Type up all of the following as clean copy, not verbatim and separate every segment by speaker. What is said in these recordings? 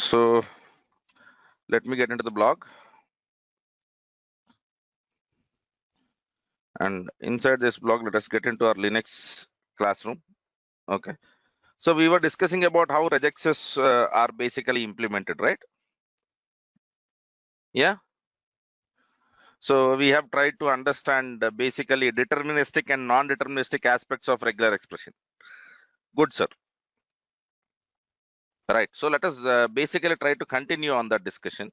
Speaker 1: So let me get into the blog, and inside this blog, let us get into our Linux classroom. Okay. So we were discussing about how regexes are basically implemented, right? Yeah. So we have tried to understand basically deterministic and non-deterministic aspects of regular expression. Good, sir. Right. So let us basically try to continue on that discussion.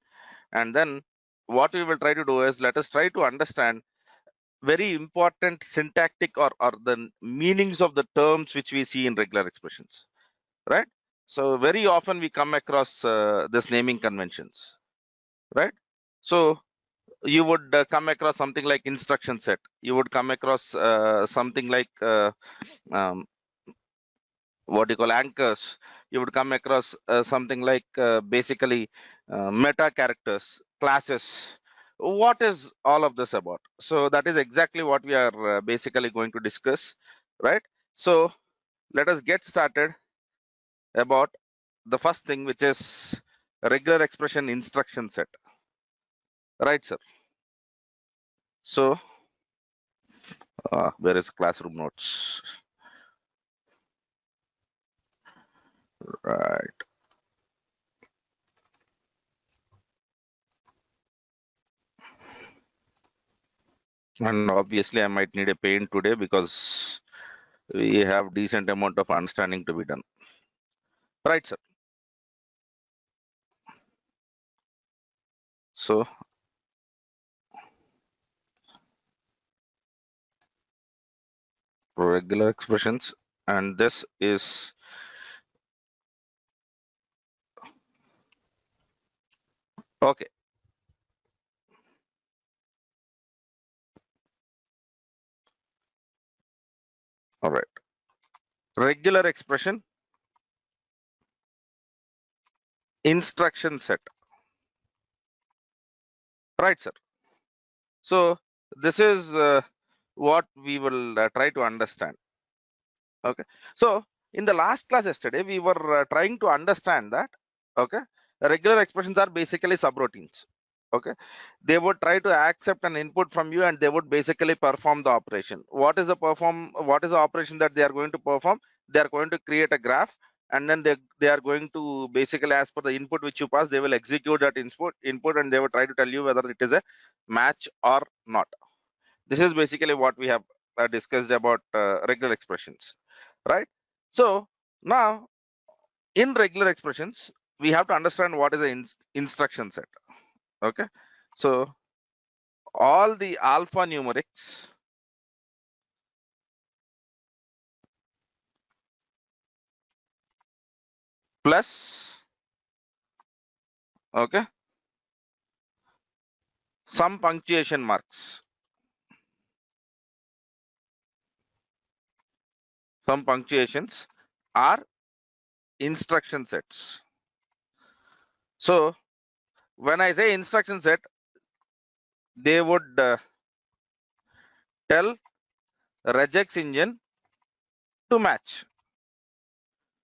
Speaker 1: And then what we will try to do is let us try to understand very important syntactic or the meanings of the terms which we see in regular expressions, right? So very often we come across this naming conventions, right? So you would come across something like instruction set. You would come across something like um, what you call anchors. You would come across something like basically meta characters, classes. What is all of this about? So that is exactly what we are basically going to discuss, right? So let us get started about the first thing, which is regular expression instruction set, right, sir? So where is classroom notes? Right. And obviously I might need a pen today because we have decent amount of understanding to be done, right, sir? So regular expressions, and this is okay. All right. Regular expression instruction set, right, sir? So this is what we will try to understand. Okay. So in the last class yesterday, we were trying to understand that, okay, regular expressions are basically subroutines. Okay, they would try to accept an input from you and they would basically perform the operation. What is the operation that they are going to perform? They are going to create a graph, and then they are going to basically, as per the input which you pass, they will execute that input and they will try to tell you whether it is a match or not. This is basically what we have discussed about regular expressions, right? So now in regular expressions, we have to understand what is an instruction set. Okay, so all the alphanumerics plus, okay, some punctuation marks, some punctuations are instruction sets. So when I say instruction set, they would tell regex engine to match.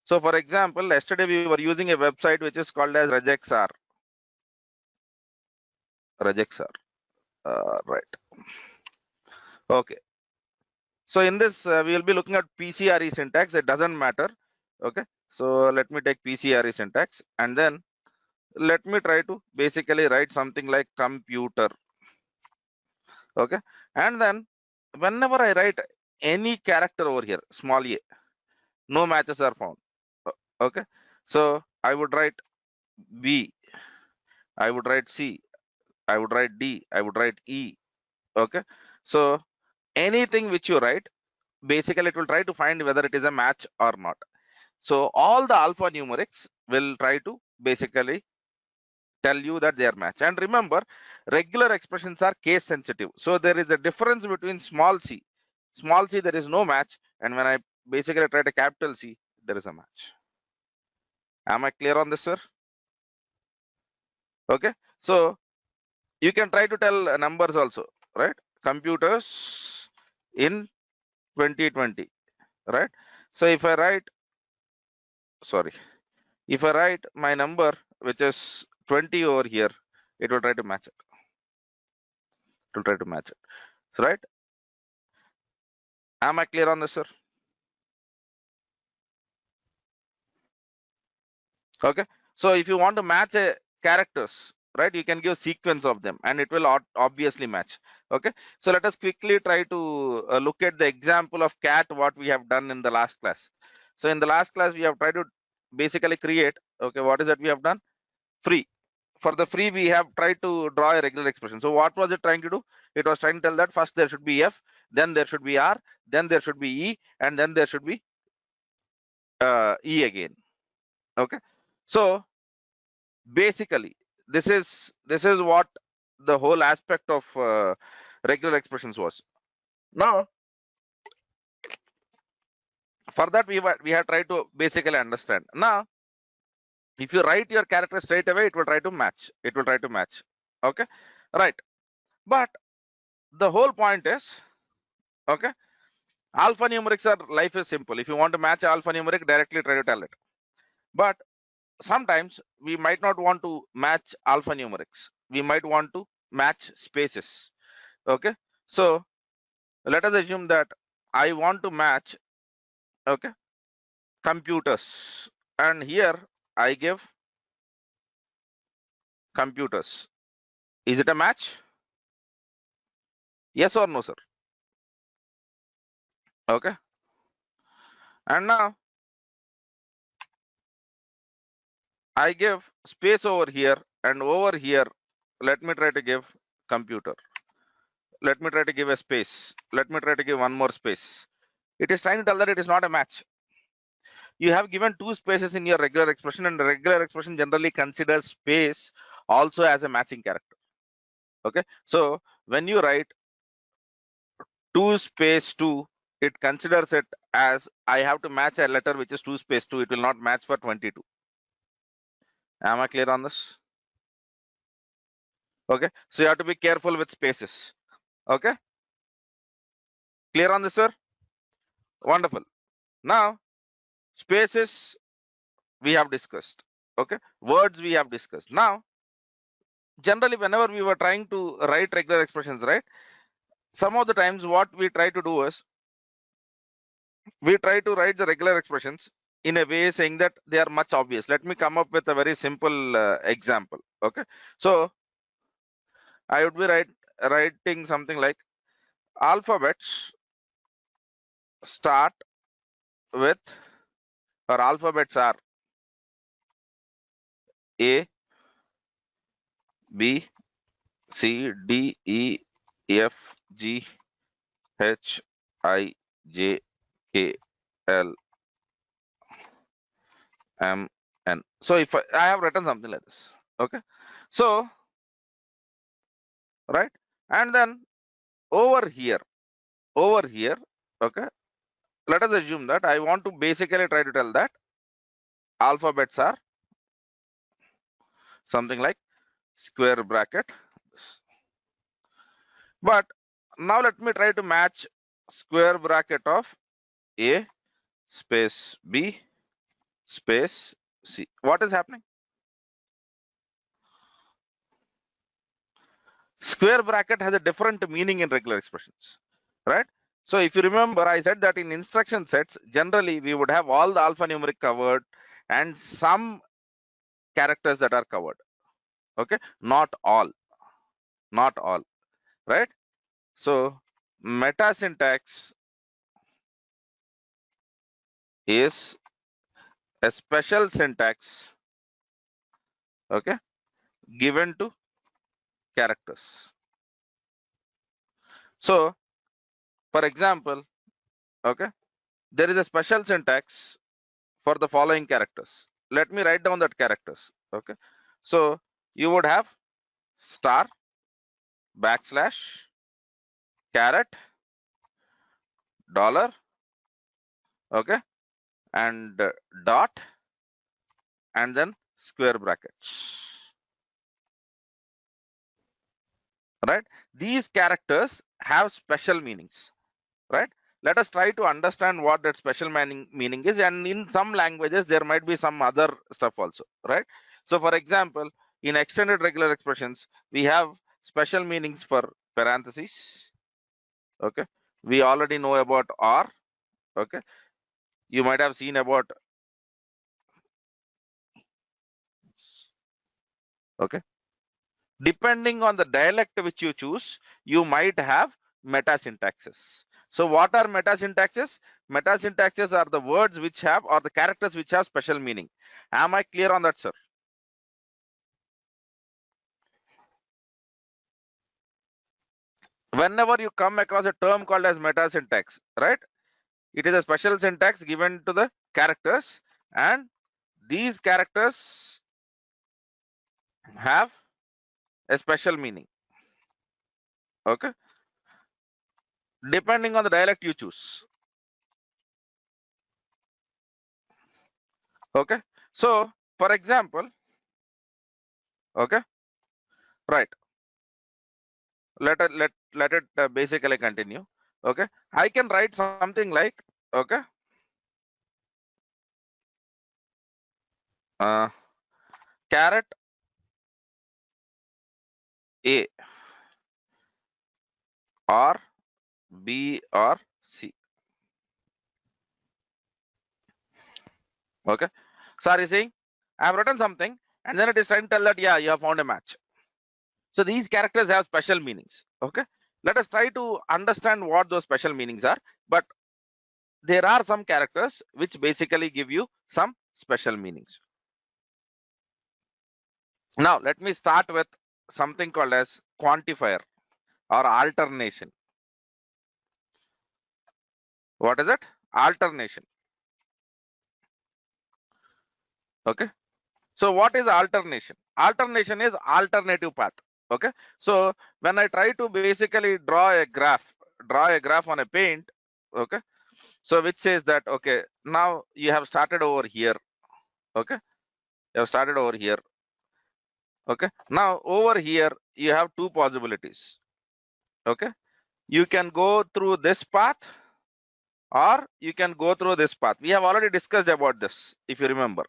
Speaker 1: So for example, yesterday we were using a website which is called as regexr. Regexr, right? Okay. So in this, we will be looking at PCRE syntax. It doesn't matter. Okay. So let me take PCRE syntax, and then let me try to basically write something like computer. Okay. And then whenever I write any character over here, small a, no matches are found. Okay. So I would write B, I would write C, I would write D, I would write E. Okay. So anything which you write, basically it will try to find whether it is a match or not. So all the alphanumerics will try to basically tell you that they are match. And remember, regular expressions are case sensitive. So there is a difference between small c. Small c, there is no match. And when I basically try to capital C, there is a match. Am I clear on this, sir? Okay. So you can try to tell numbers also, right? Computers in 2020, right? So if I write, sorry, if I write my number which is 20 over here, it will try to match it. It will try to match it. So, right? Am I clear on this, sir? Okay. So if you want to match a characters, right, you can give sequence of them and it will obviously match. Okay. So let us quickly try to look at the example of cat, what we have done in the last class. So in the last class, we have tried to basically create, okay, what is that we have done? Free. For the free, we have tried to draw a regular expression. So what was it trying to do? It was trying to tell that first there should be F, then there should be R, then there should be E, and then there should be E again. Okay. So basically, this is what the whole aspect of regular expressions was. Now, for that we have tried to basically understand. Now, if you write your character straight away, it will try to match. It will try to match. Okay, right. But the whole point is, okay, alphanumerics are life is simple. If you want to match alphanumeric, directly try to tell it. But sometimes we might not want to match alphanumerics. We might want to match spaces. Okay, so let us assume that I want to match, okay, computers, and here I give computers. Is it a match? Yes or no, sir? Okay, and now I give space over here, and over here let me try to give computer. Let me try to give a space. Let me try to give one more space. It is trying to tell that it is not a match. You have given two spaces in your regular expression, and the regular expression generally considers space also as a matching character. Okay, so when you write 2 space 2, it considers it as I have to match a letter which is 2 space 2. It will not match for 22. Am I clear on this? Okay, so you have to be careful with spaces. Okay, clear on this, sir? Wonderful. Now, spaces we have discussed. Okay, words we have discussed. Now, generally, whenever we were trying to write regular expressions, right? Some of the times, what we try to do is we try to write the regular expressions in a way saying that they are much obvious. Let me come up with a very simple example. Okay, so I would be writing something like alphabets start with, or alphabets are A, B, C, D, E, F, G, H, I, J, K, L, M, N. So if I have written something like this, okay, so right, and then over here, okay, let us assume that I want to basically try to tell that alphabets are something like square bracket. But now let me try to match square bracket of A space B space C. What is happening? Square bracket has a different meaning in regular expressions, right? So if you remember, I said that in instruction sets, generally we would have all the alphanumeric covered and some characters that are covered. Okay, not all, right? So meta syntax is a special syntax, okay, given to characters. So for example, okay, there is a special syntax for the following characters. Let me write down that characters. Okay, so you would have star, backslash, caret, dollar, okay, and dot, and then square brackets. Right, these characters have special meanings, right? Let us try to understand what that special meaning is, and in some languages there might be some other stuff also, right? So for example, in extended regular expressions, we have special meanings for parentheses. Okay, we already know about or. Okay, you might have seen about. Okay, depending on the dialect which you choose, you might have metasyntaxes. So what are metasyntaxes? Metasyntaxes are the words which have or the characters which have special meaning. Am I clear on that, sir? Whenever you come across a term called as metasyntax, right? It is a special syntax given to the characters, and these characters have a special meaning. Okay, depending on the dialect you choose. Okay, so for example, okay, right. Let it basically continue. Okay, I can write something like, okay, carrot A or B or C. Okay, sorry, saying I have written something and then it is trying to tell that yeah, you have found a match. So these characters have special meanings. Okay, let us try to understand what those special meanings are. But there are some characters which basically give you some special meanings. Now let me start with something called as quantifier or alternation. What is it? Alternation. Okay, so what is alternation? Alternation is alternative path. Okay, so when I try to basically draw a graph on a paint, okay, so which says that okay, now you have started over here. Okay, you have started over here. Okay, now over here you have two possibilities. Okay, you can go through this path or you can go through this path. We have already discussed about this, if you remember.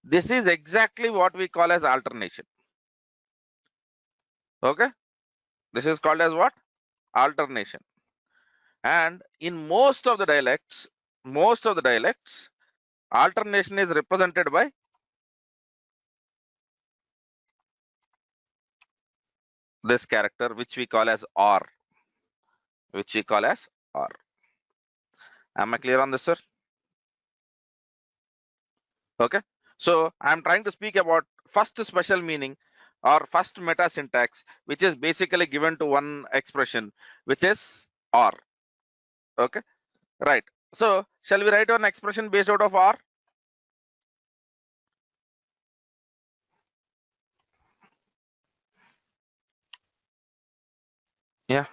Speaker 1: This is exactly what we call as alternation. Okay, this is called as what? Alternation. And in most of the dialects, alternation is represented by this character, which we call as or. Am I clear on this, sir? Okay, so I'm trying to speak about first special meaning or first meta syntax, which is basically given to one expression, which is or. Okay, right. So shall we write an expression based out of or? Yeah,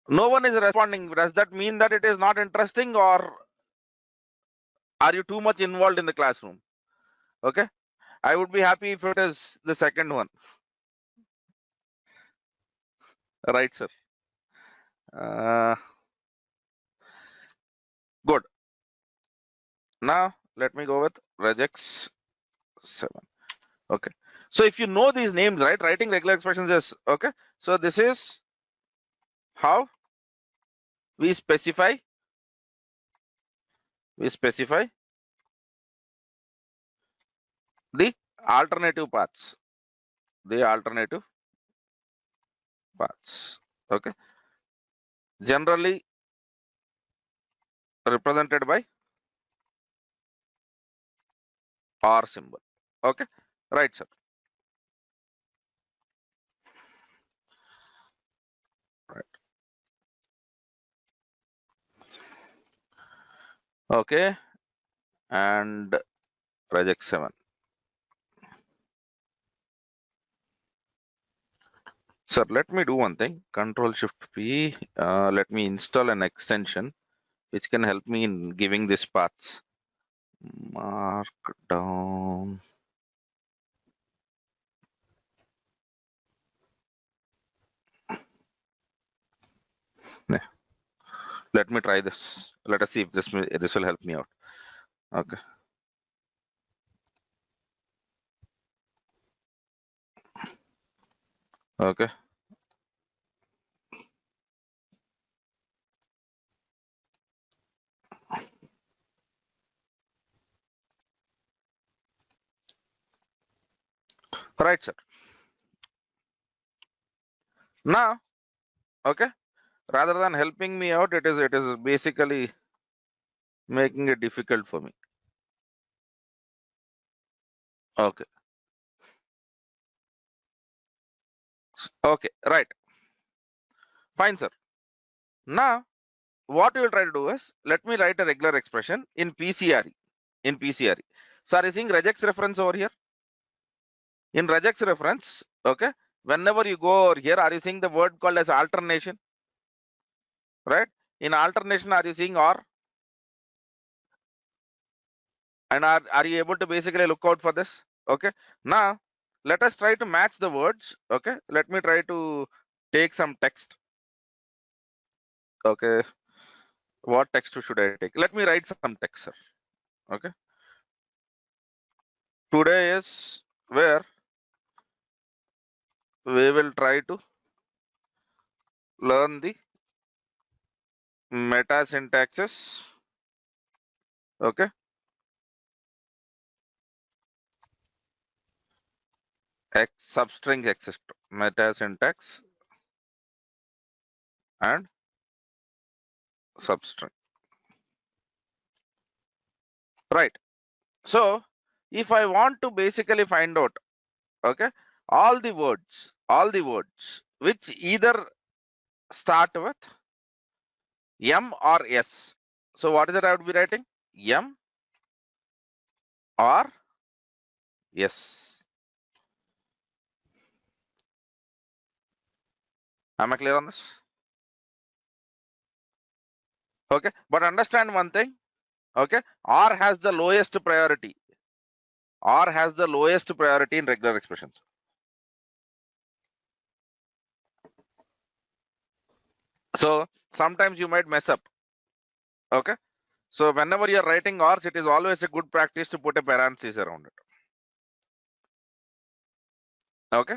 Speaker 1: no one is responding. Does that mean that it is not interesting, or are you too much involved in the classroom? Okay, I would be happy if it is the second one. Right, sir. uh, Good. Now let me go with regex 7. Okay, so if you know these names, right, writing regular expressions is okay. So this is how we specify the alternative paths. Okay, generally represented by or symbol. Okay, right, sir. Right. Okay, and regex 7. Sir, let me do one thing. Control Shift P. Let me install an extension which can help me in giving this paths. Markdown. Yeah. Let me try this. Let us see if this will help me out. Okay. Okay. Right, sir. Now, okay, rather than helping me out, it is basically making it difficult for me. Okay. Okay, right. Fine, sir. Now, what you will try to do is, let me write a regular expression in PCRE. In PCRE. So, are you seeing regex reference over here? In regex reference, okay, whenever you go over here, are you seeing the word called as alternation? Right? In alternation, are you seeing or? And are you able to basically look out for this? Okay. Now, let us try to match the words. Okay. Let me try to take some text. Okay. What text should I take? Let me write some text, sir. Okay. Today is where we will try to learn the meta syntaxes. Okay. X substring etc. Meta syntax and substring. Right. So if I want to basically find out, okay, all the words which either start with M or S. So what is it I would be writing? M or S. Am I clear on this? Okay, but understand one thing. Okay, R has the lowest priority. R has the lowest priority in regular expressions. So sometimes you might mess up. Okay, so whenever you are writing R's, it is always a good practice to put a parenthesis around it. Okay,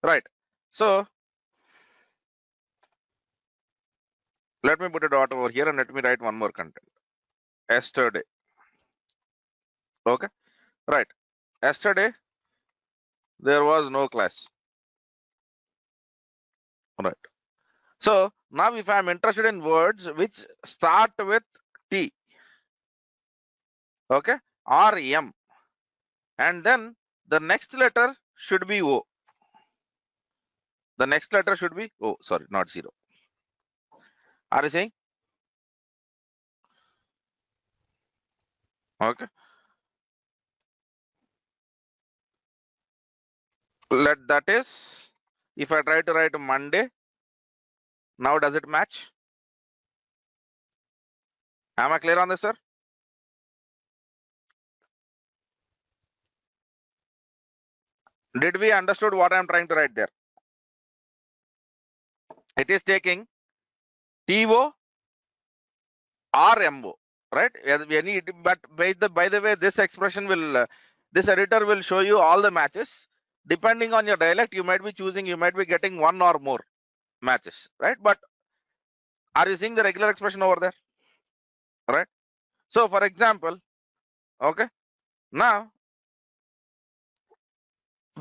Speaker 1: right. So let me put a dot over here and let me write one more content. Yesterday. Okay, right. Yesterday there was no class. Right. So now if I'm interested in words which start with T, okay, or M, and then the next letter should be O. The next letter should be O, sorry, not 0. Are you saying? Okay. Let that is, if I try to write Monday, now does it match? Am I clear on this, sir? Did we understood what I'm trying to write there? It is taking TO or MO, right? But by the way, this expression will, this editor will show you all the matches. Depending on your dialect, you might be choosing, you might be getting one or more matches, right? But are you seeing the regular expression over there? Right? So for example, okay, now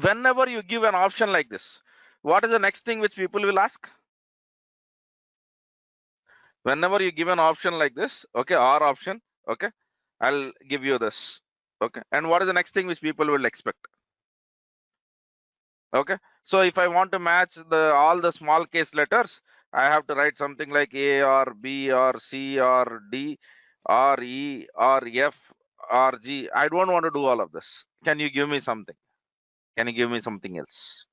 Speaker 1: whenever you give an option like this, what is the next thing which people will ask? Whenever you give an option like this, okay, or option, okay, I'll give you this, okay, and what is the next thing which people will expect? Okay, so if I want to match all the small case letters, I have to write something like A or B or C or D or E or F or G. I don't want to do all of this. Can you give me something? Can you give me something else?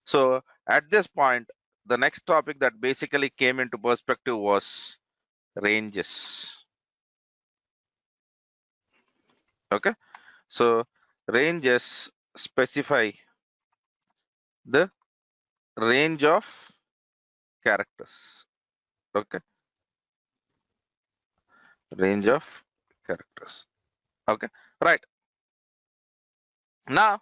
Speaker 1: So at this point, the next topic that basically came into perspective was ranges. Okay, so ranges specify the range of characters. Okay, range of characters. Okay, right. Now,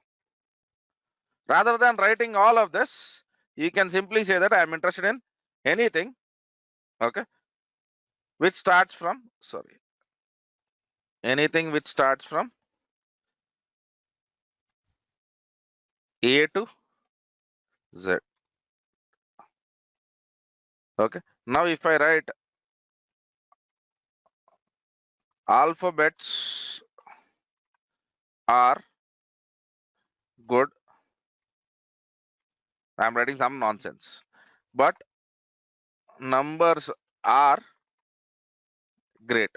Speaker 1: rather than writing all of this, you can simply say that I am interested in anything, okay, which starts from, sorry, anything which starts from A to Z. Okay. Now if I write alphabets are good, I'm writing some nonsense, but numbers are great.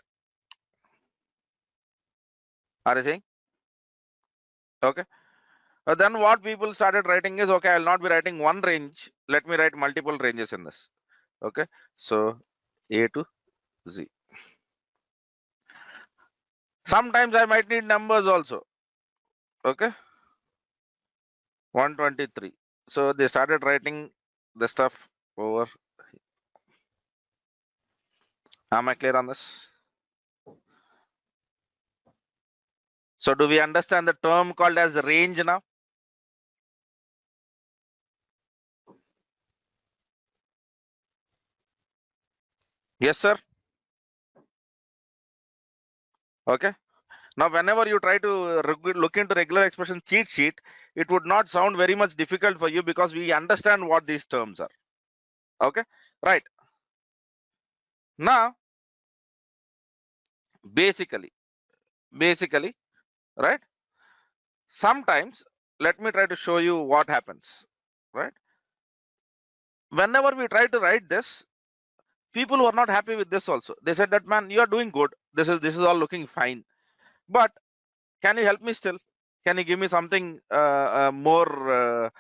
Speaker 1: Are you saying? Okay. Then what people started writing is, okay, I'll not be writing one range. Let me write multiple ranges in this. Okay. So A to Z. Sometimes I might need numbers also. Okay. 123. So they started writing the stuff over. Am I clear on this? So do we understand the term called as range now? Yes, sir. Okay. Now, whenever you try to look into regular expression cheat sheet, it would not sound very much difficult for you because we understand what these terms are. Okay. Right. Now, basically, right? Sometimes, let me try to show you what happens, right? Whenever we try to write this, people were not happy with this also. They said that, man, you are doing good. This is all looking fine. But can you help me still? Can you give me something more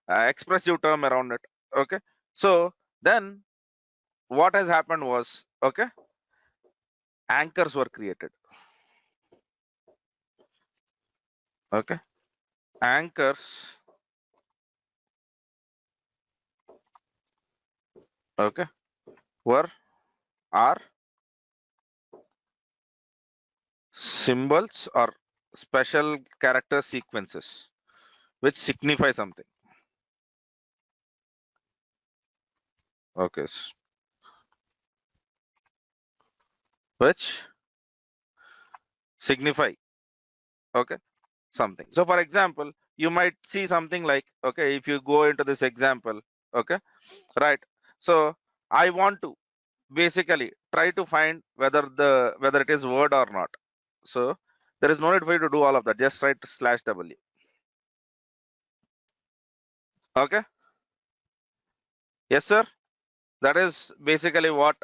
Speaker 1: expressive term around it? Okay. So then what has happened was, okay, anchors were created. Okay. Anchors, okay, are symbols or special character sequences which signify something. Okay. Which signify, okay, something. So for example, you might see something like, okay, if you go into this example, okay, right. So I want to basically try to find whether it is word or not. So there is no need for you to do all of that. Just write /w. Okay. Yes, sir. That is basically what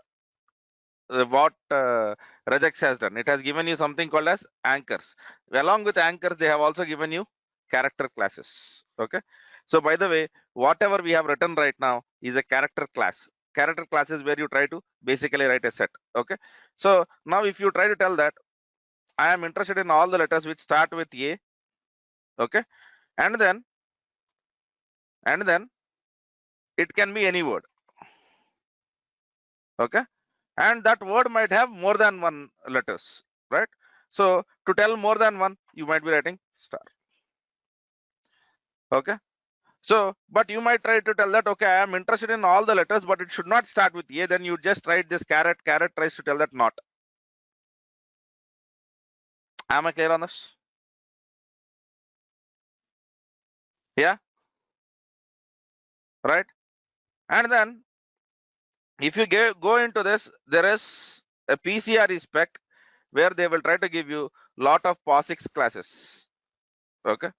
Speaker 1: Regex has done. It has given you something called as anchors. Along with anchors, they have also given you character classes. Okay. So by the way, whatever we have written right now is a character class. Character class is where you try to basically write a set. Okay. So now if you try to tell that I am interested in all the letters which start with A, okay, and then it can be any word, okay, and that word might have more than one letters, right? So to tell more than one, you might be writing star, okay. So but you might try to tell that, okay, I am interested in all the letters but it should not start with A, then you just write this caret tries to tell that not. Am I clear on this? Yeah, right. And then if you go into this, there is a PCRE spec where they will try to give you lot of POSIX classes. Okay.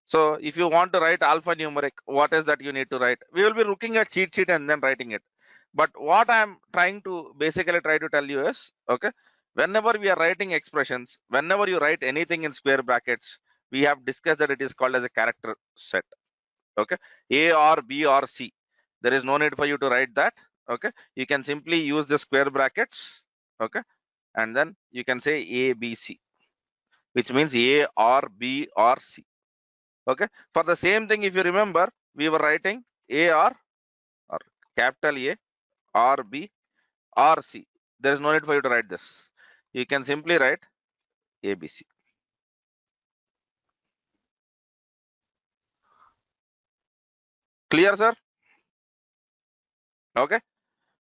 Speaker 1: So if you want to write alphanumeric, what is that you need to write? We will be looking at cheat sheet and then writing it. But what I'm trying to basically try to tell you is, okay, whenever we are writing expressions, whenever you write anything in square brackets, we have discussed that it is called as a character set. Okay. A or B or C. There is no need for you to write that. Okay. You can simply use the square brackets. Okay. And then you can say A, B, C, which means A or B or C. Okay. For the same thing, if you remember, we were writing A or capital A or B or C. There is no need for you to write this. You can simply write ABC. Clear, sir? Okay,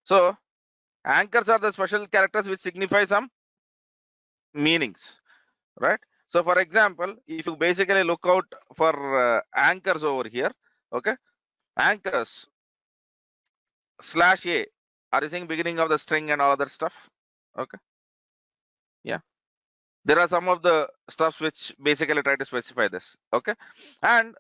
Speaker 1: so anchors are the special characters which signify some meanings, right? So for example, if you basically look out for anchors over here, okay, anchors slash a, are you seeing beginning of the string and all other stuff? Okay, yeah, there are some of the stuffs which basically try to specify this. Okay, and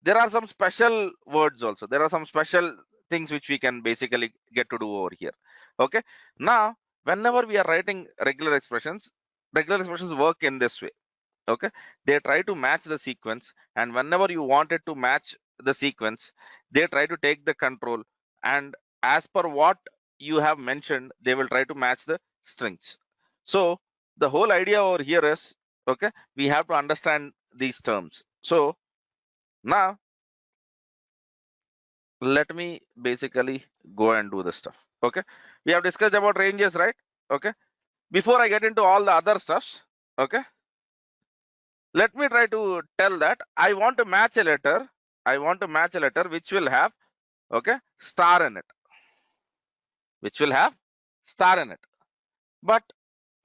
Speaker 1: there are some special words also, there are some special things which we can basically get to do over here. Okay, now whenever we are writing regular expressions work in this way. Okay, they try to match the sequence, and whenever you wanted to match the sequence, they try to take the control, and as per what you have mentioned, they will try to match the strings. So the whole idea over here is, okay, we have to understand these terms. So now let me basically go and do the stuff. Okay, we have discussed about ranges, right? Okay, before I get into all the other stuffs, okay, let me try to tell that I want to match a letter. I want to match a letter which will have, okay, star in it, which will have star in it. But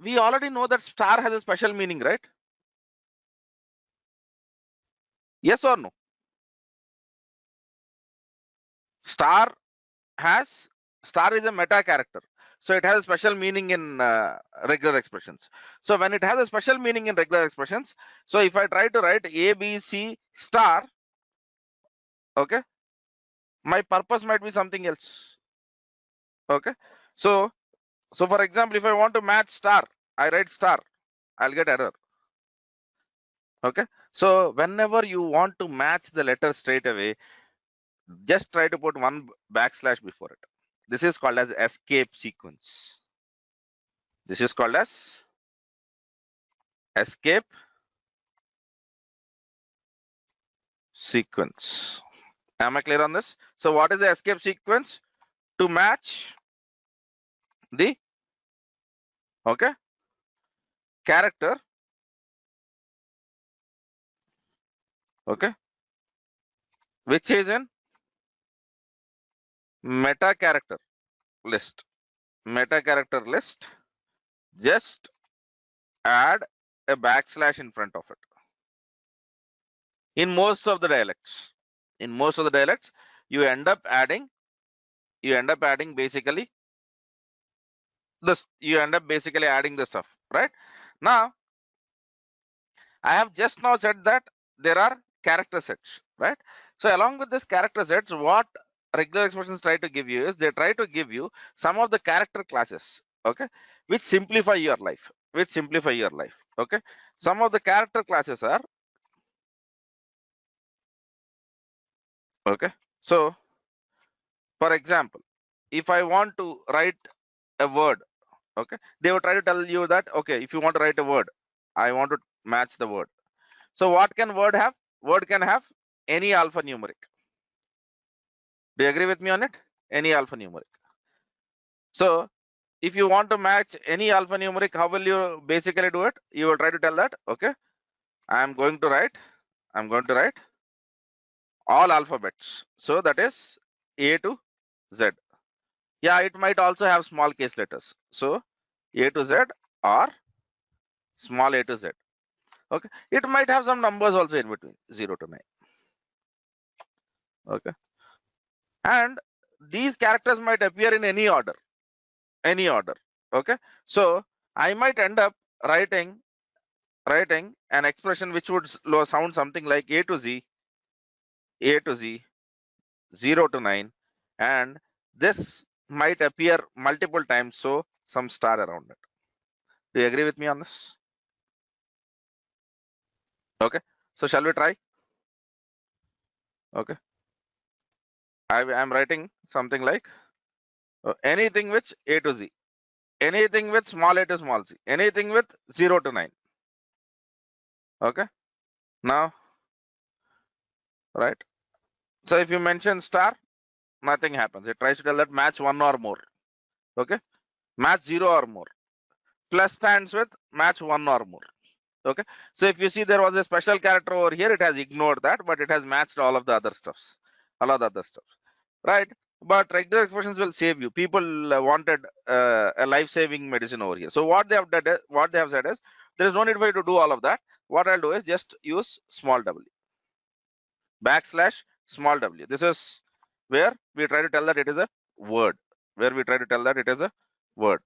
Speaker 1: we already know that star has a special meaning, right? Yes or no? Star has, star is a meta character. So it has a special meaning in regular expressions. So when it has a special meaning in regular expressions, so if I try to write A, B, C star, okay, my purpose might be something else. Okay, so for example, if I want to match star, I write star, I'll get error. Okay, so whenever you want to match the letter straight away, just try to put one backslash before it. This is called as escape sequence. This is called as escape sequence. Am I clear on this? So what is the escape sequence? To match the, okay, character, okay, which is in meta character list. Meta character list, just add a backslash in front of it. In most of the dialects, you end up adding basically this, you end up basically adding the stuff, right? Now I have just now said that there are character sets, right? So along with this character sets, what regular expressions try to give you is, they try to give you some of the character classes, okay, which simplify your life, okay. Some of the character classes are, okay, so for example, if I want to write a word, okay, they will try to tell you that, okay, if you want to write a word, I want to match the word. So what can word have? Word can have any alphanumeric. Do you agree with me on it? Any alphanumeric. So if you want to match any alphanumeric, how will you basically do it? You will try to tell that, okay, I'm going to write all alphabets. So that is A to Z. Yeah, it might also have small case letters. So A to Z or small a to Z. Okay, it might have some numbers also in between 0 to 9. Okay, and these characters might appear in any order, okay. So I might end up writing an expression which would sound something like a to z 0 to 9, and this might appear multiple times, so some star around it. Do you agree with me on this? Okay, so shall we try? Okay, I'm writing something like anything which a to z, anything with small a to small c, anything with 0 to 9. Okay, now, right, so if you mention star, nothing happens. It tries to tell that match one or more. Okay, match 0 or more. Plus stands with match one or more. Okay, so if you see there was a special character over here, it has ignored that, but it has matched all of the other stuffs, right? but regular expressions will save you. People wanted a life-saving medicine over here. So what they have done, what they have said is, there is no need for you to do all of that. What I'll do is just use small w, backslash small w. This is where we try to tell that it is a word, where we try to tell that it is a word.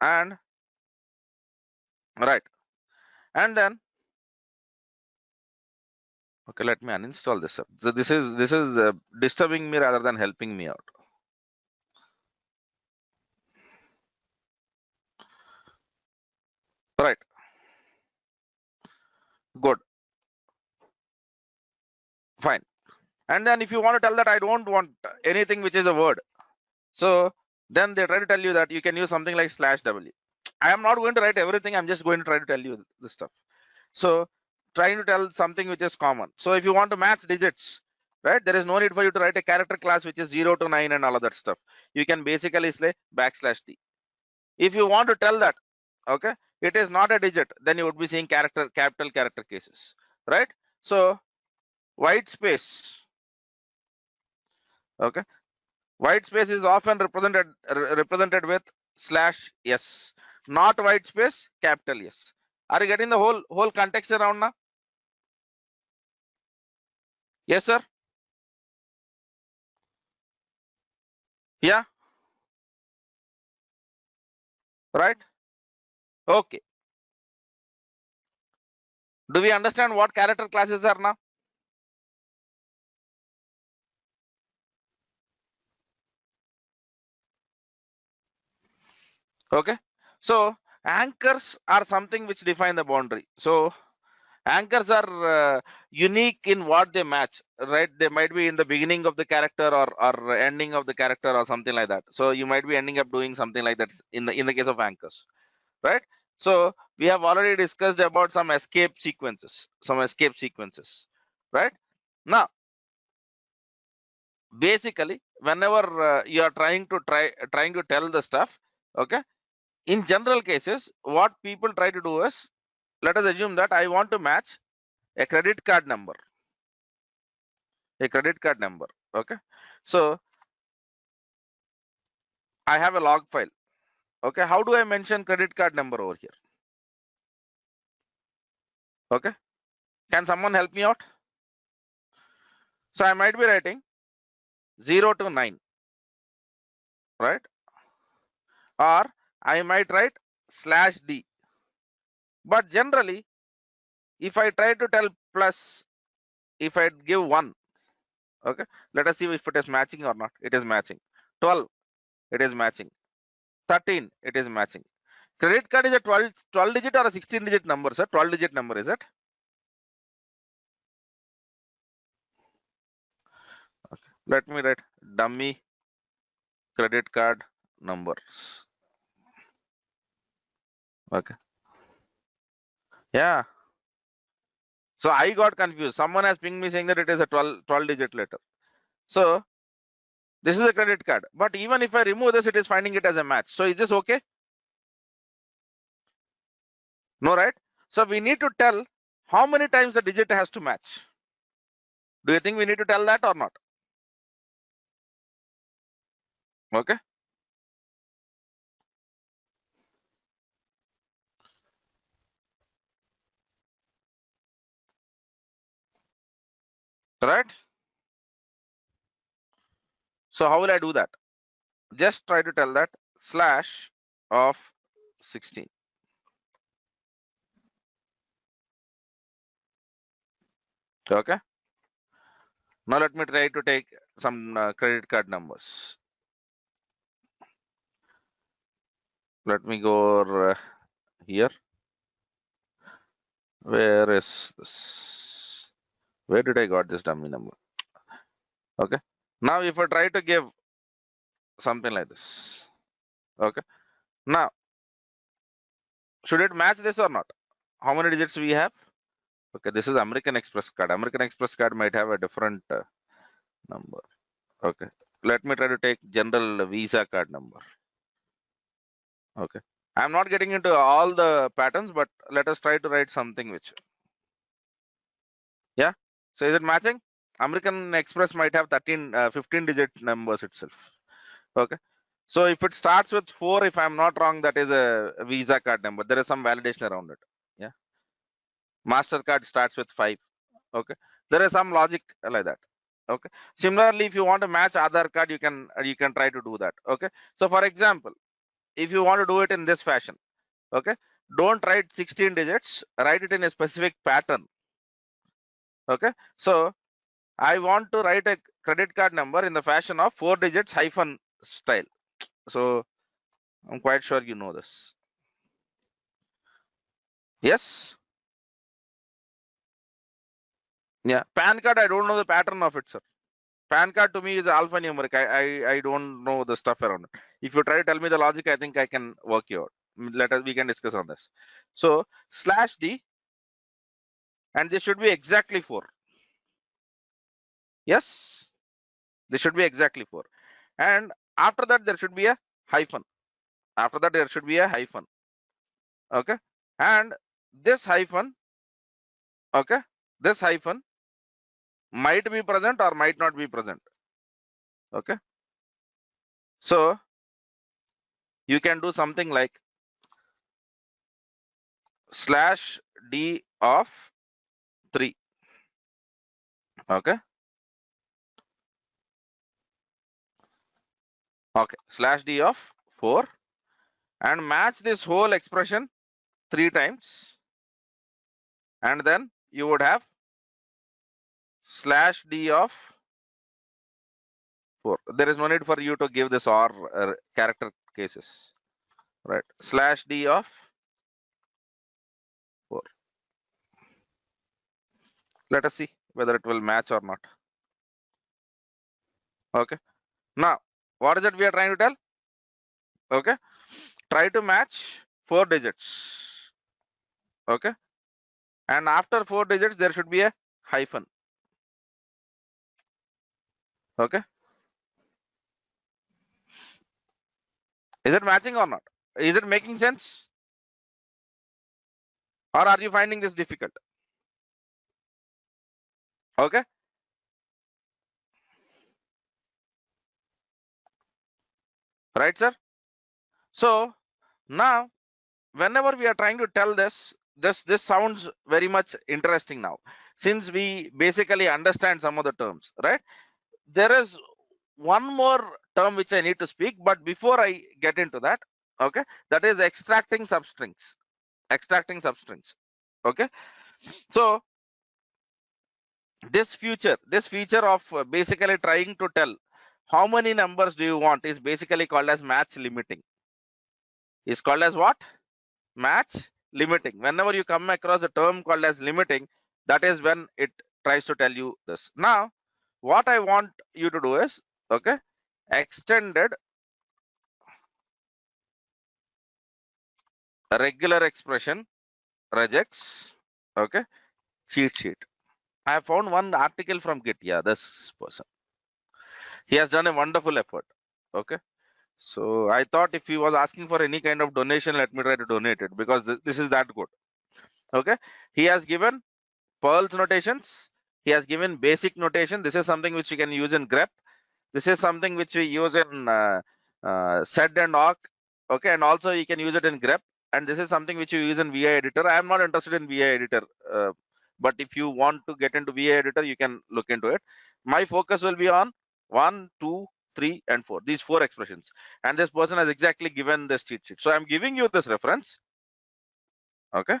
Speaker 1: And right, and then okay, let me uninstall this up. So this is disturbing me rather than helping me out. Right, good, fine. And then if you want to tell that I don't want anything which is a word, so then they try to tell you that you can use something like slash w. I am not going to write everything, I'm just going to try to tell you this stuff. So trying to tell something which is common. So if you want to match digits, right, there is no need for you to write a character class which is 0 to 9 and all of that stuff. You can basically say backslash t. If you want to tell that, okay, it is not a digit, then you would be seeing capital character cases, right? So white space, okay, white space is often represented with slash s, not white space, capital S. Are you getting the whole context around now? Yes, sir. Yeah, right. Okay. Do we understand what character classes are now? Okay. So anchors are something which define the boundary. So anchors are unique in what they match, right? They might be in the beginning of the character or ending of the character or something like that. So you might be ending up doing something like that in the case of anchors, right? So we have already discussed about some escape sequences, right? Now, basically, whenever you are trying to tell the stuff, okay, in general cases, what people try to do is, let us assume that I want to match a credit card number, okay. So I have a log file, okay. How do I mention credit card number over here? Okay, can someone help me out? So I might be writing 0 to 9, right? Or I might write slash d. But generally, if I try to tell plus, if I give 1, okay, let us see if it is matching or not. It is matching. 12, it is matching. 13, it is matching. Credit card is a 12 digit or a 16 digit number, sir? 12 digit number, is it? Okay. Let me write dummy credit card numbers. Okay. Yeah. So I got confused. Someone has pinged me saying that it is a 12 digit letter. So this is a credit card. But even if I remove this, it is finding it as a match. So is this okay? No, right? So we need to tell how many times the digit has to match. Do you think we need to tell that or not? Okay. Right. So how will I do that? Just try to tell that slash of 16. Okay. Now let me try to take some credit card numbers. Let me go here. Where is this? Where did I got this dummy number? Okay. Now if I try to give something like this, okay. Now, should it match this or not? How many digits we have? Okay, this is American Express card. American Express card might have a different number. Okay. Let me try to take general Visa card number. Okay. I'm not getting into all the patterns, but let us try to write something which. Yeah. So is it matching? American Express might have 15 digit numbers itself. Okay. So if it starts with 4, if I'm not wrong, that is a Visa card number. There is some validation around it. Yeah. MasterCard starts with 5. Okay. There is some logic like that. Okay. Similarly, if you want to match Aadhaar card, you can try to do that. Okay. So for example, if you want to do it in this fashion, okay, don't write 16 digits, write it in a specific pattern. Okay. So I want to write a credit card number in the fashion of 4 digits hyphen style. So I'm quite sure you know this. Yes. Yeah. PAN card, I don't know the pattern of it, sir. PAN card to me is alphanumeric. I don't know the stuff around it. If you try to tell me the logic, I think I can work you out. We can discuss on this. So /D, and this should be exactly 4. Yes, this should be exactly 4. And after that, there should be a hyphen. After that, there should be a hyphen. Okay. And this hyphen, okay, this hyphen might be present or might not be present. Okay. So you can do something like /D of 3. Okay. Okay. /D of 4 and match this whole expression 3 times. And then you would have /D of 4. There is no need for you to give this or character cases. Right. /D of 4. Let us see whether it will match or not. Okay. Now, what is it we are trying to tell? Okay. Try to match 4 digits. Okay. And after 4 digits, there should be a hyphen. Okay. Is it matching or not? Is it making sense? Or are you finding this difficult? Okay. Right, sir? So now, whenever we are trying to tell this sounds very much interesting now, since we basically understand some of the terms, right? There is one more term which I need to speak, but before I get into that, okay, that is extracting substrings. Extracting substrings. Okay. So this feature of basically trying to tell how many numbers do you want is basically called as match limiting. Is called as what? Match limiting. Whenever you come across a term called as limiting, that is when it tries to tell you this. Now, what I want you to do is, okay, extended regular expression regex, okay, cheat sheet. I have found one article from Git. Yeah, this person. He has done a wonderful effort. Okay. So I thought if he was asking for any kind of donation, let me try to donate it because this is that good. Okay. He has given Perl's notations. He has given basic notation. This is something which you can use in grep. This is something which we use in sed and awk. Okay. And also you can use it in grep. And this is something which you use in VI editor. I am not interested in VI editor. But if you want to get into VI editor, you can look into it. My focus will be on 1, 2, 3, and 4. These 4 expressions. And this person has exactly given this cheat sheet. So I'm giving you this reference. Okay.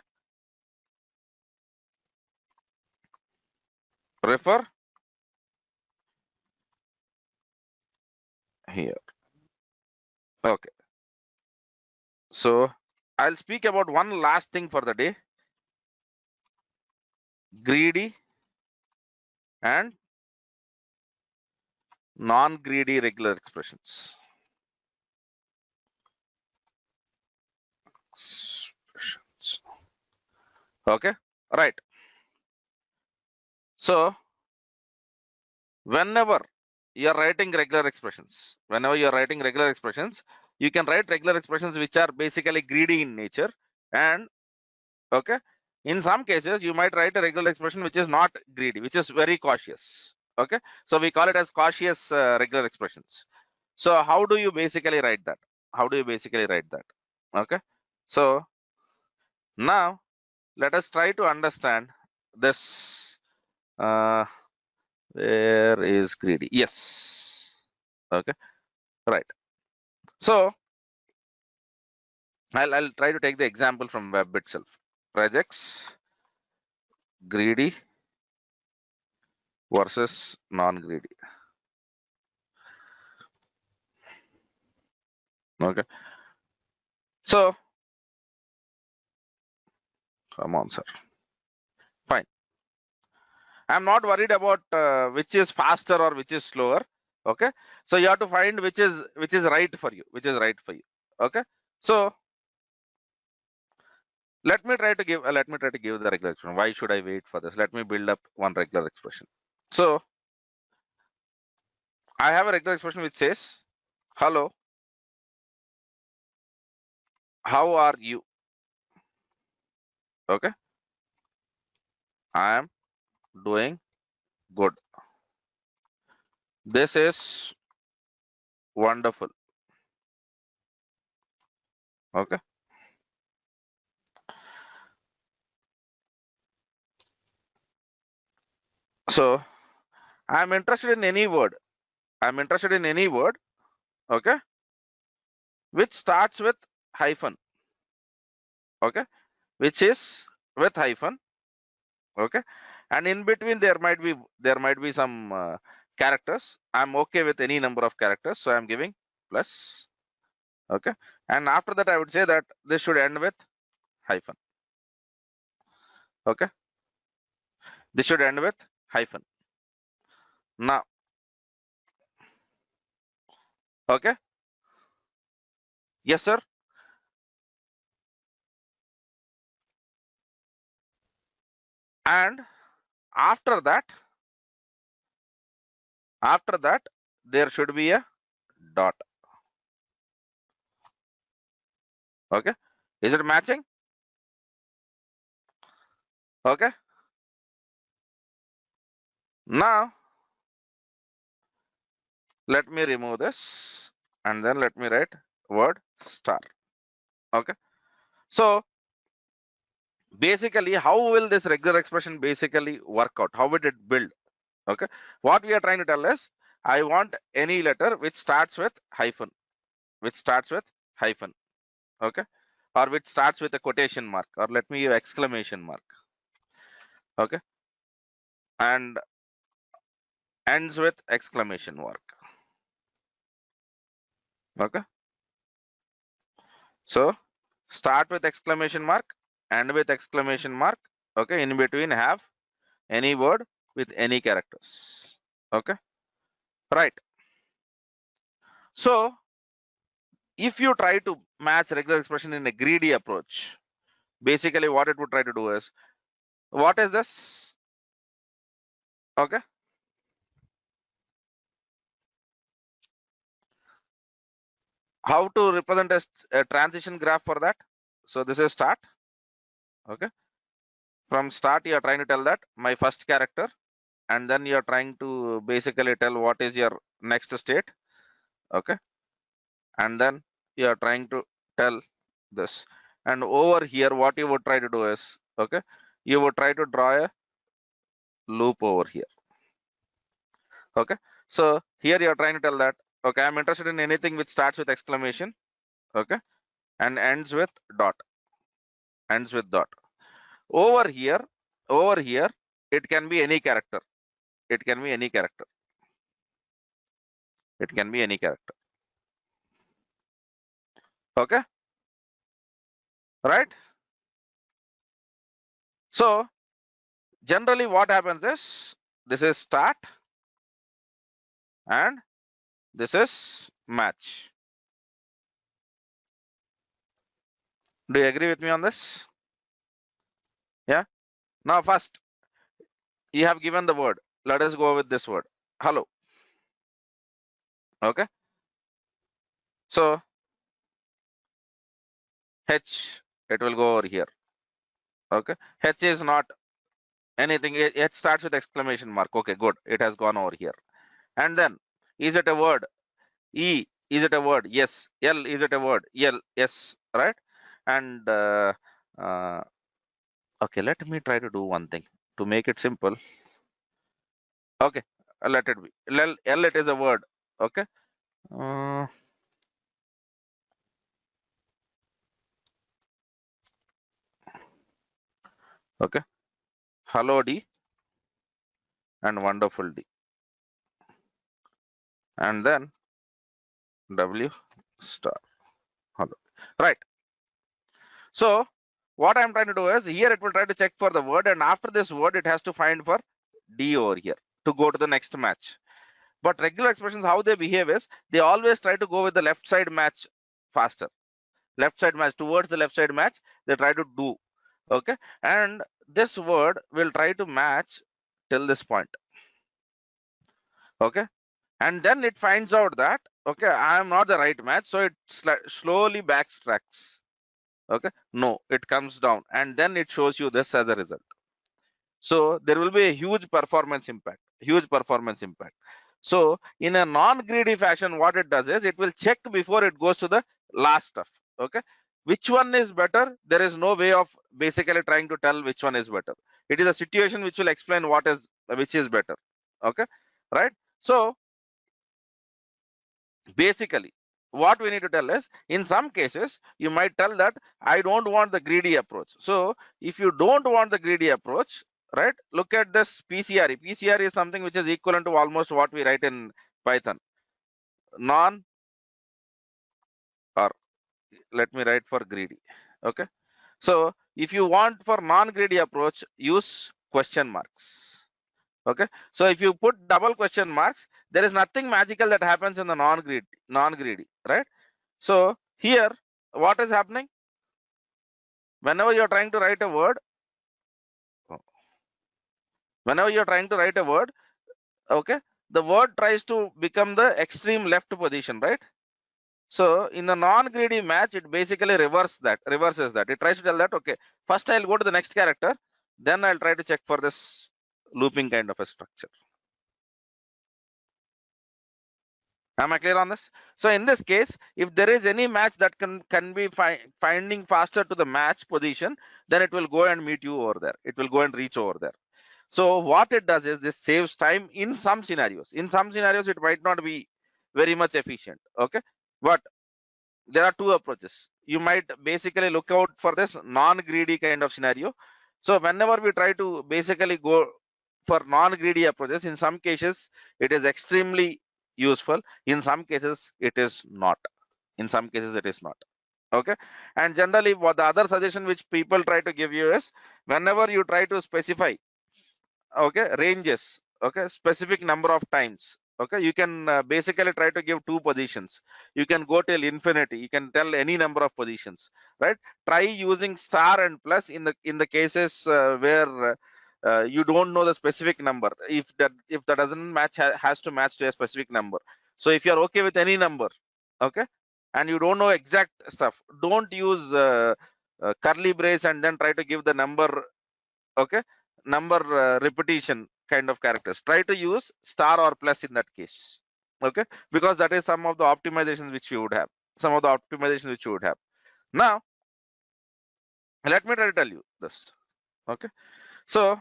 Speaker 1: Refer here. Okay. So I'll speak about one last thing for the day. Greedy and non-greedy regular expressions. Okay, right. So whenever you're writing regular expressions, you can write regular expressions which are basically greedy in nature. And okay, in some cases, you might write a regular expression which is not greedy, which is very cautious. Okay, so we call it as Cauchy's regular expressions. So how do you basically write that? How do you basically write that? Okay, so now let us try to understand this. Where is greedy? Yes. Okay, right. So I'll try to take the example from web itself. Regex, greedy versus non-greedy. Okay, so come on, sir. Fine. I'm not worried about which is faster or which is slower. Okay, so you have to find which is right for you, which is right for you. Okay, so let me try to give the regular expression. Why should I wait for this? Let me build up one regular expression. So I have a regular expression which says, hello, how are you? Okay, I am doing good. This is wonderful. Okay, so I'm interested in any word. I'm interested in any word. Okay, which starts with hyphen. Okay, which is with hyphen. Okay, and in between there might be some characters. I'm okay with any number of characters, so I'm giving plus. Okay, and after that I would say that this should end with hyphen. Okay, this should end with hyphen. Now, okay, yes sir. And after that there should be a dot. Okay, is it matching? Okay, now let me remove this and then let me write word star. Okay, so basically how will this regular expression basically work out? How would it build? Okay, what we are trying to tell is I want any letter which starts with hyphen, okay, or which starts with a quotation mark, or let me use exclamation mark. Okay, and ends with exclamation mark. Okay, so start with exclamation mark, end with exclamation mark. Okay, in between have any word with any characters. Okay, right. So if you try to match regular expression in a greedy approach, basically what it would try to do is, what is this? Okay, how to represent a transition graph for that? So this is start. Okay, from start you are trying to tell that my first character, and then you are trying to basically tell what is your next state. Okay, and then you are trying to tell this, and over here what you would try to do is, okay, you would try to draw a loop over here. Okay, so here you are trying to tell that, okay, I'm interested in anything which starts with exclamation, okay, and ends with dot. Over here, it can be any character. It can be any character. It can be any character. Okay, right? So generally what happens is, this is start and this is match. Do you agree with me on this? Yeah. Now first you have given the word. Let us go with this word, hello. Okay, so H, it will go over here. Okay, H is not Anything, it starts with exclamation mark. Okay, good. It has gone over here. And then, is it a word? E, is it a word? Yes. L, is it a word? L, yes, right? And uh, okay, let me try to do one thing to make it simple. Okay, let it be. L, it is a word. Okay. Uh, okay. Hello D and wonderful D. And then W star. Hello. Right. So what I'm trying to do is here it will try to check for the word, and after this word it has to find for D over here to go to the next match. But regular expressions, how they behave is they always try to go with the left side match faster. Left side match, towards the left side match, they try to do. Okay. And this word will try to match till this point. Okay. And then it finds out that, okay, I am not the right match. So it slowly backtracks. Okay. No, it comes down and then it shows you this as a result. So there will be a huge performance impact, So in a non-greedy fashion, what it does is it will check before it goes to the last stuff. Okay. Which one is better? There is no way of basically trying to tell which one is better. It is a situation which will explain which is better. Okay. Right. So basically, what we need to tell is in some cases, you might tell that I don't want the greedy approach. So if you don't want the greedy approach, right, look at this PCRE. PCRE is something which is equivalent to almost what we write in Python. Non, or let me write for greedy. Okay. So if you want for non-greedy approach, use question marks. Okay. So if you put double question marks, there is nothing magical that happens in the non-greedy, right? So here, what is happening? Whenever you're trying to write a word, okay, the word tries to become the extreme left position, right? So in the non-greedy match, it basically reverses that. It tries to tell that, okay, first I'll go to the next character, then I'll try to check for this looping kind of a structure. Am I clear on this? So in this case, if there is any match that can be finding faster to the match position, then it will go and meet you over there. It will go and reach over there. So what it does is this saves time in some scenarios. In some scenarios, it might not be very much efficient. Okay, but there are two approaches. You might basically look out for this non-greedy kind of scenario. So whenever we try to basically go for non-greedy approaches, in some cases it is extremely useful. In some cases it is not. In some cases it is not. Okay. And generally what the other suggestion which people try to give you is whenever you try to specify, okay, ranges, okay, specific number of times, okay, you can basically try to give two positions. You can go till infinity, you can tell any number of positions, right? Try using star and plus in the cases where you don't know the specific number. If that doesn't match, has to match to a specific number. So if you're okay with any number, okay, and you don't know exact stuff, don't use curly brace and then try to give the number, okay, number repetition kind of characters. Try to use star or plus in that case, okay, because that is some of the optimizations which you would have, now let me try to tell you this. Okay, so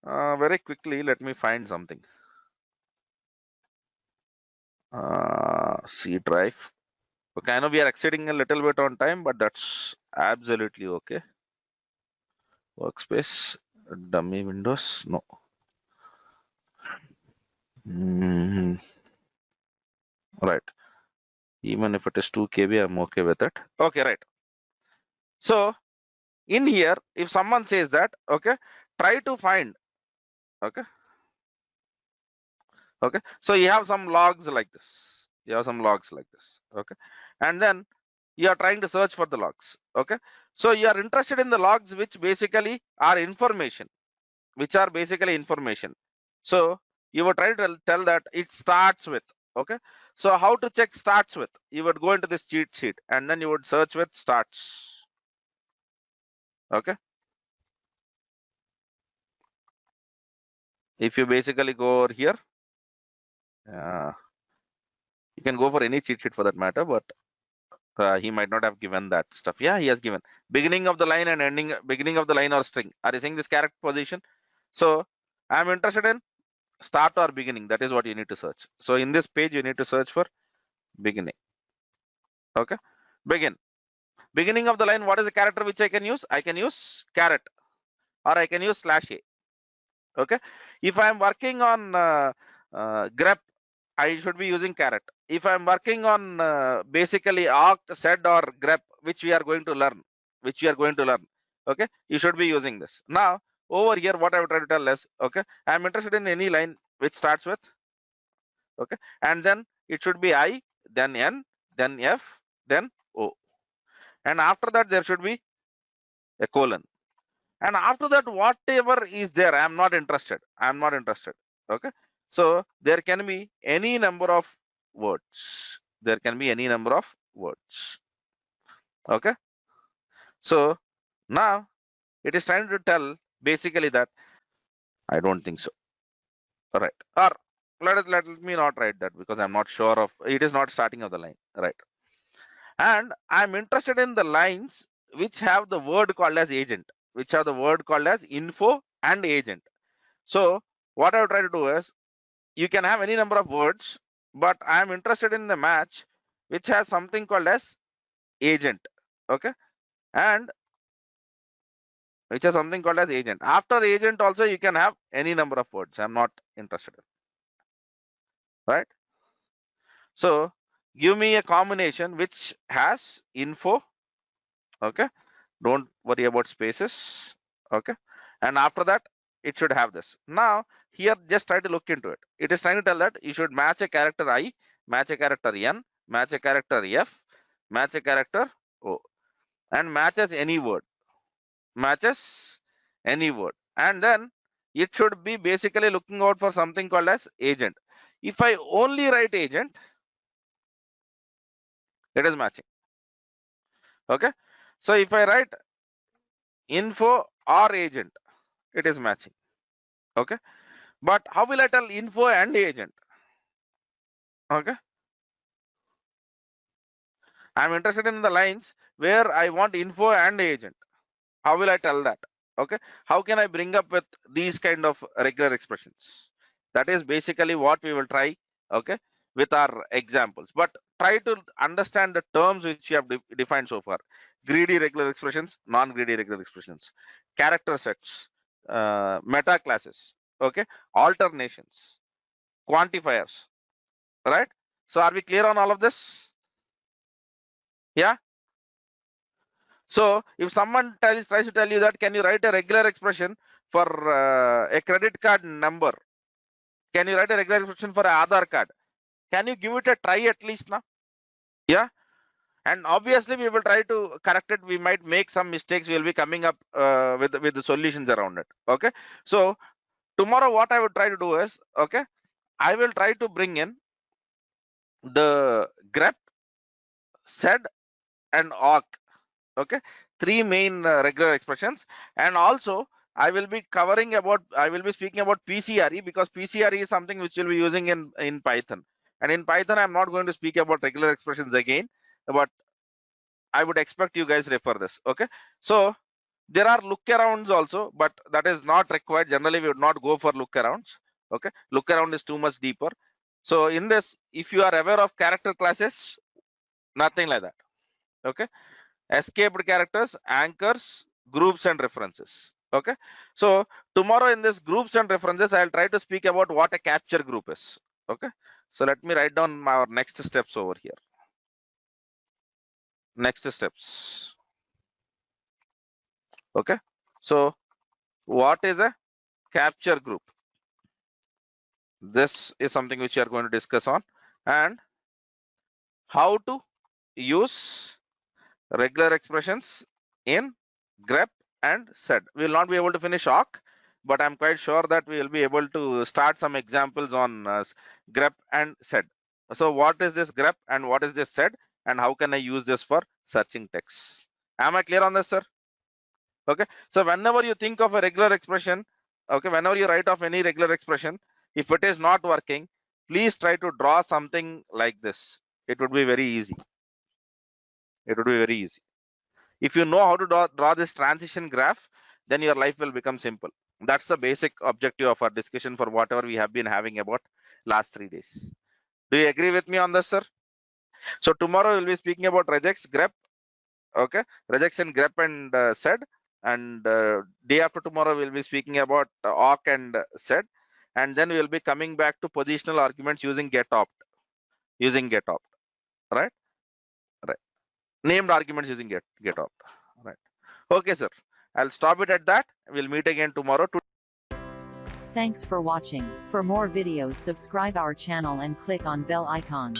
Speaker 1: very quickly let me find something. C drive. Okay, I know we are exceeding a little bit on time, but that's absolutely okay. Workspace, dummy windows, no. Right, even if it is 2 KB, I'm okay with it. Okay, right. So in here, if someone says that, okay, try to find, okay, so you have some logs like this, okay, and then you are trying to search for the logs, okay, so you are interested in the logs which basically are information, so you would try to tell that it starts with, okay, so how to check starts with? You would go into this cheat sheet and then you would search with starts, okay, if you basically go over here, you can go for any cheat sheet for that matter, but he might not have given that stuff. Yeah, he has given beginning of the line and ending, beginning of the line or string. Are you seeing this character position? So I'm interested in start or beginning. That is what you need to search. So in this page, you need to search for beginning. Okay, begin. Beginning of the line, what is the character which I can use? I can use caret or I can use /a. Okay, if I'm working on grep, I should be using caret. If I'm working on basically awk, sed or grep, which we are going to learn, okay, you should be using this. Now over here, what I would try to tell is, okay, I'm interested in any line which starts with, okay, and then it should be I, then N, then F, then O, and after that there should be a colon, and after that whatever is there, I'm not interested. Okay, so there can be any number of words. Okay, so now it is trying to tell basically that I don't think so. All right, or let me not write that because I'm not sure of it is not starting of the line, right? And I'm interested in the lines which have the word called as agent, which have the word called as info and agent. So what I would try to do is, you can have any number of words, but I am interested in the match which has something called as agent. Okay, and which has something called as agent. After agent also you can have any number of words. I'm not interested in, right? So give me a combination which has info. Okay, don't worry about spaces. Okay, and after that it should have this. Now here just try to look into it. It is trying to tell that you should match a character I, match a character N, match a character F, match a character O, and matches any word, and then it should be basically looking out for something called as agent. If I only write agent, it is matching. Okay, so if I write info or agent, it is matching. Okay, but how will I tell info and agent? Okay, I'm interested in the lines where I want info and agent. How will I tell that? Okay, how can I bring up with these kind of regular expressions? That is basically what we will try, okay, with our examples. But try to understand the terms which you have defined so far: greedy regular expressions, non-greedy regular expressions, character sets, meta classes, okay, alternations, quantifiers, right? So are we clear on all of this? Yeah. So if someone tries to tell you that, can you write a regular expression for a credit card number? Can you write a regular expression for an Aadhaar card? Can you give it a try at least now? Yeah. And obviously we will try to correct it. We might make some mistakes. We will be coming up with the solutions around it. Okay. So tomorrow what I would try to do is, okay, I will try to bring in the grep, sed, and awk. Okay, three main regular expressions, and also I will be speaking about PCRE, because PCRE is something which we'll be using in Python, and in Python I'm not going to speak about regular expressions again, but I would expect you guys refer this. Okay, so there are lookarounds also, but that is not required. Generally we would not go for lookarounds. Okay, lookaround is too much deeper. So in this, if you are aware of character classes, nothing like that. Okay, escaped characters, anchors, groups, and references. Okay, so tomorrow in this groups and references, I'll try to speak about what a capture group is. Okay, so let me write down our next steps over here. Next steps. Okay, so what is a capture group? This is something which we are going to discuss on, and how to use regular expressions in grep and sed. We will not be able to finish awk, but I'm quite sure that we will be able to start some examples on grep and sed. So what is this grep and what is this sed, and how can I use this for searching text? Am I clear on this, sir? Okay, so whenever you think of a regular expression, Okay, whenever you write off any regular expression, if it is not working, please try to draw something like this. It would be very easy. It would be very easy. If you know how to draw this transition graph, then your life will become simple. That's the basic objective of our discussion for whatever we have been having about last 3 days. Do you agree with me on this, sir? So tomorrow we'll be speaking about regex, grep, okay, regex and grep and sed, and day after tomorrow we'll be speaking about awk and sed, and then we'll be coming back to positional arguments using get opt, right? Right. Named arguments using get opt, right? Okay, sir. I'll stop it at that. We'll meet again tomorrow.
Speaker 2: Thanks for watching. For more videos, subscribe our channel and click on bell icon.